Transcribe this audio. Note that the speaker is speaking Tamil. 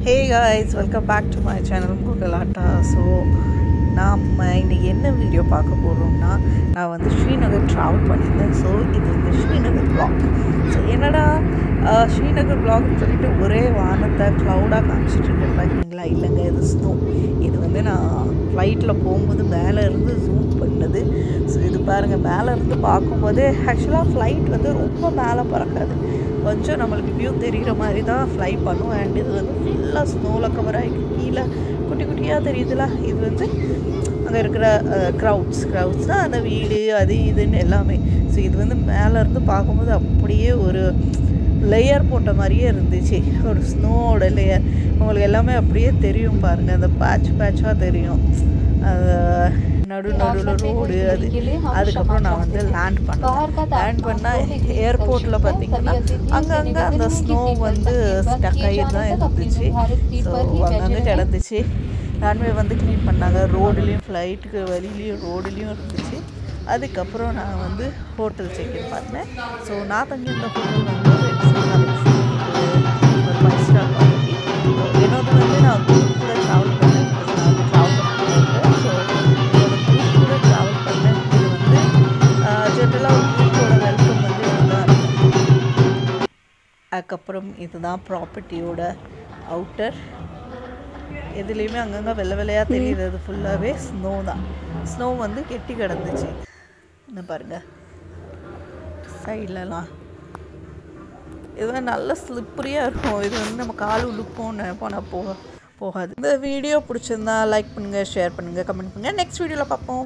Hey guys, welcome back to my channel Mugalata. So நம்ம இன்றைக்கி என்ன வீடியோ பார்க்க போகிறோம்னா, நான் வந்து ஸ்ரீநகர் ட்ராவல் பண்ணியிருந்தேன். ஸோ இது வந்து ஸ்ரீநகர் வ்ளாக். ஸோ என்னடா ஸ்ரீநகர் வ்ளாக்னு சொல்லிட்டு ஒரே வானத்தை க்ளவுடாக காமிச்சிட்ருக்கேன் பார்த்தீங்களா? இல்லைங்க, இது ஸ்னோ. இது வந்து நான் ஃப்ளைட்டில் போகும்போது மேலே இருந்து ஜூம் பண்ணது. ஸோ இது பாருங்கள், மேலே இருந்து பார்க்கும்போது ஆக்சுவலாக ஃப்ளைட் வந்து ரொம்ப மேலே பறக்காது, கொஞ்சம் நம்மளுக்கு வியூ தெரிகிற மாதிரி தான் ஃப்ளை பண்ணும். அண்ட் இது வந்து ஃபுல்லாக ஸ்னோவில் கவர் ஆகி கீழே குட்டி குட்டியாக தெரியுதுல, இது வந்து அங்கே இருக்கிற க்ரௌட்ஸ் தான் அந்த வீடு அது இதுன்னு எல்லாமே. ஸோ இது வந்து மேலேருந்து பார்க்கும்போது அப்படியே ஒரு லேயர் போட்ட மாதிரியே இருந்துச்சு, ஒரு ஸ்னோவோட லேயர். உங்களுக்கு எல்லாமே அப்படியே தெரியும் பாருங்கள், அந்த பேட்சாக தெரியும். நடுவில் ரோடு அது. அதுக்கப்புறம் நான் வந்து லேண்ட் பண்ணால் ஏர்போர்ட்டில் பார்த்திங்கன்னா அங்கங்கே அந்த ஸ்னோ வந்து ஸ்டக் ஆகி தான் இருந்துச்சு. ஸோ அங்கங்கே கிடந்துச்சு. ரன்வே வந்து க்ளீன் பண்ணாங்க, ரோடுலேயும் ஃப்ளைட்டுக்கு வெளியிலையும் ரோடுலேயும் இருந்துச்சு. அதுக்கப்புறம் நான் வந்து ஹோட்டல் செக்இன் பண்ணேன். ஸோ நான் தங்கியிருந்த ஹோட்டல் வந்து ஒரு 5 ஸ்டார் குவாலிட்டி. என்னோட வந்து நான் குரூப் கூட ட்ராவல் பண்ணேன். ஸோ குரூப் கூட ட்ராவல் பண்ணேன். இது வந்து ஜென்ரலாக ஒரு குரூப்போட வெல்கம் வந்து இதுதான் இருக்கும். அதுக்கப்புறம் இதுதான் ப்ராப்பர்ட்டியோட அவுட்டர். எதுலேயுமே அங்கங்கே வெள்ளையாக தெரியுறது ஃபுல்லாகவே ஸ்னோ தான். ஸ்னோ வந்து கெட்டி கிடந்துச்சு. என்ன பாருங்கள் சைட்லலாம், இது நல்ல ஸ்லிப்பரியாக இருக்கும். இது வந்து நம்ம கால் உழுப்போம்னு நினைப்போம், நான் போகாது. இந்த வீடியோ பிடிச்சிருந்தா லைக் பண்ணுங்கள், ஷேர் பண்ணுங்கள், கமெண்ட் பண்ணுங்கள். நெக்ஸ்ட் வீடியோவில் பார்ப்போம்.